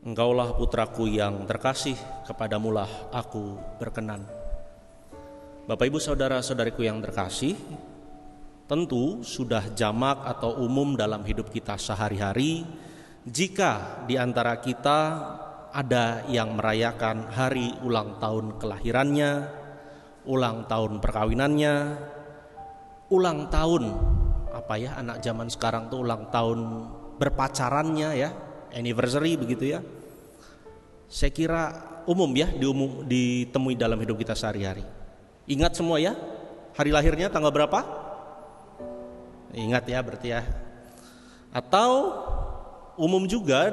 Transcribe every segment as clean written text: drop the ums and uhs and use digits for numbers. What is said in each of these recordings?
Engkaulah putraku yang terkasih, kepadamulah aku berkenan. Bapak Ibu saudara-saudariku yang terkasih, tentu sudah jamak atau umum dalam hidup kita sehari-hari jika di antara kita ada yang merayakan hari ulang tahun kelahirannya, ulang tahun perkawinannya, ulang tahun anak zaman sekarang tuh ulang tahun berpacarannya ya, anniversary begitu ya. Saya kira umum ya, ditemui dalam hidup kita sehari-hari. Ingat semua ya, hari lahirnya tanggal berapa? Ingat ya berarti ya. Atau umum juga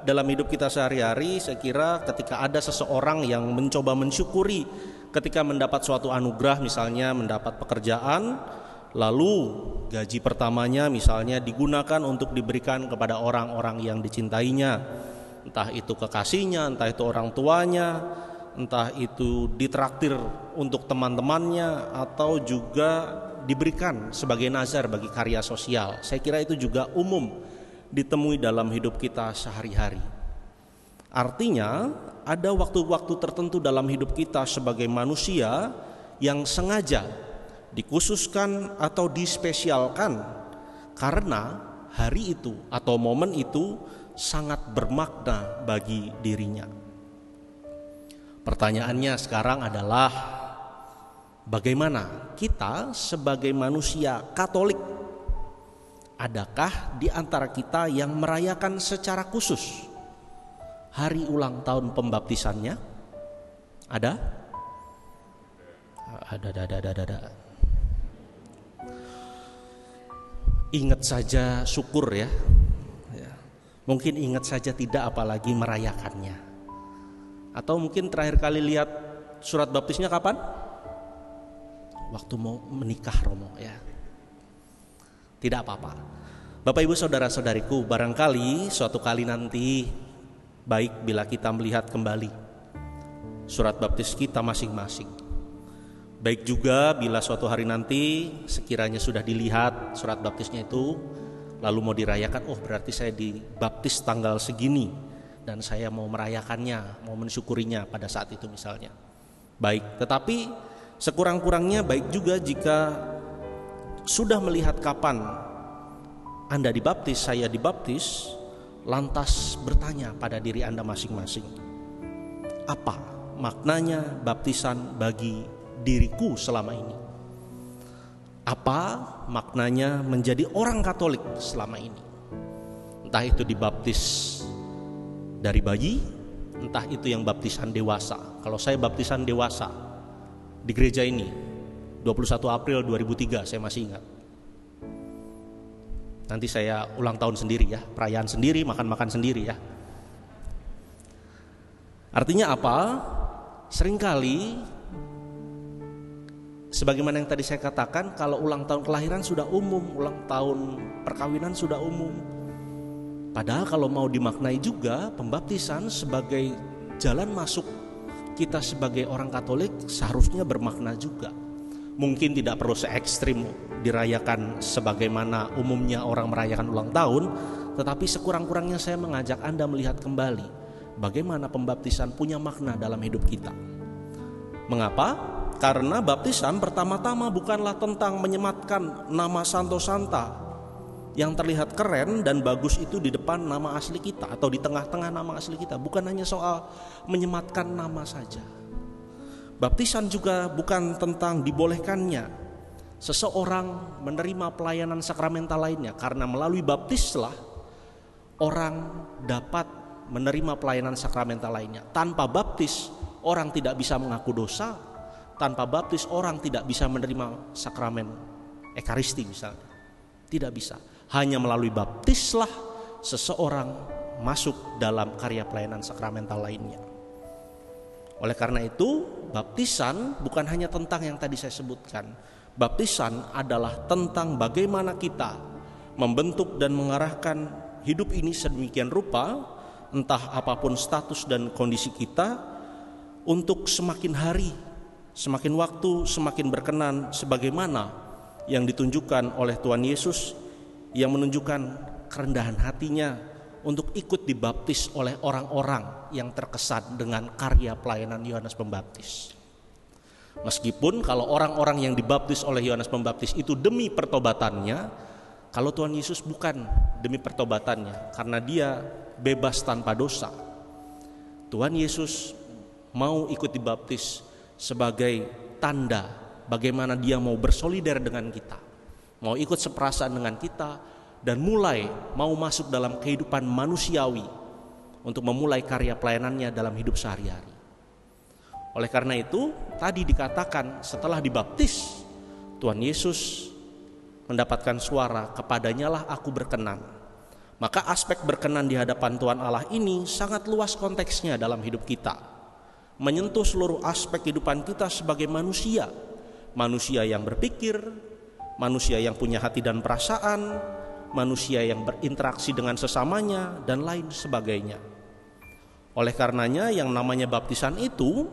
dalam hidup kita sehari-hari, saya kira ketika ada seseorang yang mencoba mensyukuri ketika mendapat suatu anugerah, misalnya mendapat pekerjaan, lalu gaji pertamanya misalnya digunakan untuk diberikan kepada orang-orang yang dicintainya, entah itu kekasihnya, entah itu orang tuanya, entah itu ditraktir untuk teman-temannya, atau juga diberikan sebagai nazar bagi karya sosial. Saya kira itu juga umum ditemui dalam hidup kita sehari-hari. Artinya ada waktu-waktu tertentu dalam hidup kita sebagai manusia yang sengaja dikhususkan atau dispesialkan karena hari itu atau momen itu sangat bermakna bagi dirinya. Pertanyaannya sekarang adalah bagaimana kita sebagai manusia Katolik, adakah di antara kita yang merayakan secara khusus hari ulang tahun pembaptisannya? Ada? Ada. Ingat saja syukur ya. Mungkin ingat saja tidak, apalagi merayakannya. Atau mungkin terakhir kali lihat surat baptisnya kapan? Waktu mau menikah Romo ya. Tidak apa-apa. Bapak Ibu saudara-saudariku, barangkali suatu kali nanti baik bila kita melihat kembali surat baptis kita masing-masing. Baik juga bila suatu hari nanti sekiranya sudah dilihat surat baptisnya itu, lalu mau dirayakan, oh berarti saya dibaptis tanggal segini dan saya mau merayakannya, mau mensyukurinya pada saat itu misalnya. Baik, tetapi sekurang-kurangnya baik juga jika sudah melihat kapan Anda dibaptis, saya dibaptis, lantas bertanya pada diri Anda masing-masing, apa maknanya baptisan bagi diriku selama ini? Apa maknanya menjadi orang Katolik selama ini? Entah itu dibaptis dari bayi, entah itu yang baptisan dewasa. Kalau saya baptisan dewasa di gereja ini 21 April 2003, saya masih ingat. Nanti saya ulang tahun sendiri ya, perayaan sendiri, makan-makan sendiri ya. Artinya apa? Seringkali sebagaimana yang tadi saya katakan, kalau ulang tahun kelahiran sudah umum, ulang tahun perkawinan sudah umum. Padahal kalau mau dimaknai juga, pembaptisan sebagai jalan masuk kita sebagai orang Katolik seharusnya bermakna juga. Mungkin tidak perlu se-ekstrim dirayakan sebagaimana umumnya orang merayakan ulang tahun, tetapi sekurang-kurangnya saya mengajak Anda melihat kembali bagaimana pembaptisan punya makna dalam hidup kita. Mengapa? Karena baptisan pertama-tama bukanlah tentang menyematkan nama Santo Santa yang terlihat keren dan bagus itu di depan nama asli kita atau di tengah-tengah nama asli kita. Bukan hanya soal menyematkan nama saja. Baptisan juga bukan tentang dibolehkannya seseorang menerima pelayanan sakramental lainnya, karena melalui baptislah orang dapat menerima pelayanan sakramental lainnya. Tanpa baptis orang tidak bisa mengaku dosa. Tanpa baptis orang tidak bisa menerima sakramen Ekaristi misalnya. Tidak bisa. Hanya melalui baptislah seseorang masuk dalam karya pelayanan sakramental lainnya. Oleh karena itu, baptisan bukan hanya tentang yang tadi saya sebutkan. Baptisan adalah tentang bagaimana kita membentuk dan mengarahkan hidup ini sedemikian rupa, entah apapun status dan kondisi kita, untuk semakin hari, semakin waktu, semakin berkenan sebagaimana yang ditunjukkan oleh Tuhan Yesus, yang menunjukkan kerendahan hatinya untuk ikut dibaptis oleh orang-orang yang terkesan dengan karya pelayanan Yohanes Pembaptis. Meskipun kalau orang-orang yang dibaptis oleh Yohanes Pembaptis itu demi pertobatannya, kalau Tuhan Yesus bukan demi pertobatannya, karena dia bebas tanpa dosa. Tuhan Yesus mau ikut dibaptis sebagai tanda bagaimana dia mau bersolider dengan kita, mau ikut seperasaan dengan kita, dan mulai mau masuk dalam kehidupan manusiawi untuk memulai karya pelayanannya dalam hidup sehari-hari. Oleh karena itu, tadi dikatakan setelah dibaptis, Tuhan Yesus mendapatkan suara, kepadanya lah aku berkenan. Maka aspek berkenan di hadapan Tuhan Allah ini sangat luas konteksnya dalam hidup kita, menyentuh seluruh aspek kehidupan kita sebagai manusia. Manusia yang berpikir, manusia yang punya hati dan perasaan, manusia yang berinteraksi dengan sesamanya, dan lain sebagainya. Oleh karenanya yang namanya baptisan itu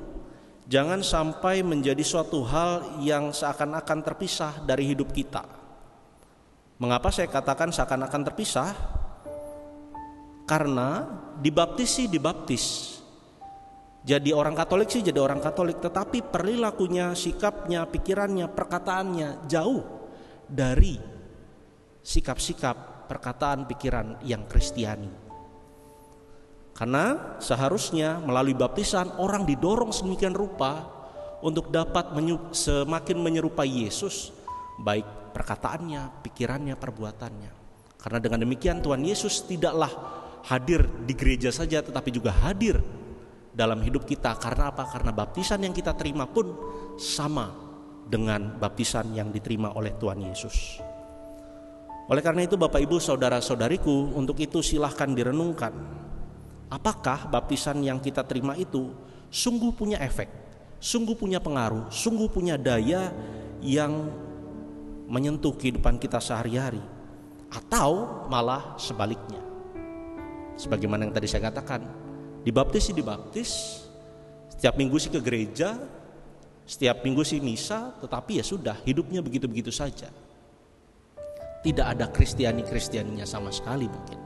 jangan sampai menjadi suatu hal yang seakan-akan terpisah dari hidup kita. Mengapa saya katakan seakan-akan terpisah? Karena dibaptis sih dibaptis, jadi orang Katolik sih jadi orang Katolik, tetapi perilakunya, sikapnya, pikirannya, perkataannya jauh dari sikap-sikap, perkataan, pikiran yang Kristiani. Karena seharusnya melalui baptisan orang didorong sedemikian rupa untuk dapat semakin menyerupai Yesus, baik perkataannya, pikirannya, perbuatannya. Karena dengan demikian Tuhan Yesus tidaklah hadir di gereja saja, tetapi juga hadir dalam hidup kita. Karena apa? Karena baptisan yang kita terima pun sama dengan baptisan yang diterima oleh Tuhan Yesus. Oleh karena itu Bapak Ibu saudara-saudariku, untuk itu silahkan direnungkan, apakah baptisan yang kita terima itu sungguh punya efek, sungguh punya pengaruh, sungguh punya daya yang menyentuh kehidupan kita sehari-hari, atau malah sebaliknya. Sebagaimana yang tadi saya katakan, dibaptis sih dibaptis, setiap minggu sih ke gereja, setiap minggu sih misa, tetapi ya sudah, hidupnya begitu-begitu saja. Tidak ada Kristianinya sama sekali mungkin.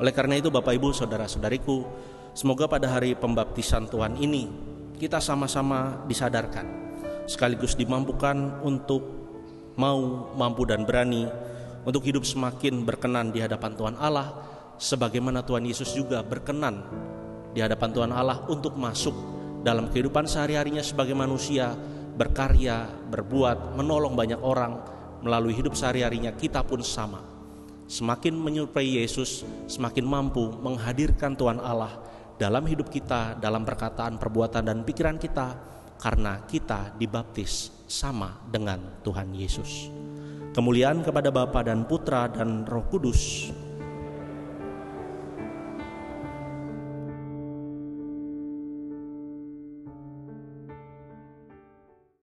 Oleh karena itu Bapak Ibu saudara-saudariku, semoga pada hari pembaptisan Tuhan ini kita sama-sama disadarkan, sekaligus dimampukan untuk mampu dan berani untuk hidup semakin berkenan di hadapan Tuhan Allah, sebagaimana Tuhan Yesus juga berkenan di hadapan Tuhan Allah untuk masuk dalam kehidupan sehari-harinya sebagai manusia, berkarya, berbuat, menolong banyak orang. Melalui hidup sehari-harinya kita pun sama, semakin menyerupai Yesus, semakin mampu menghadirkan Tuhan Allah dalam hidup kita, dalam perkataan, perbuatan, dan pikiran kita, karena kita dibaptis sama dengan Tuhan Yesus. Kemuliaan kepada Bapa dan Putra dan Roh Kudus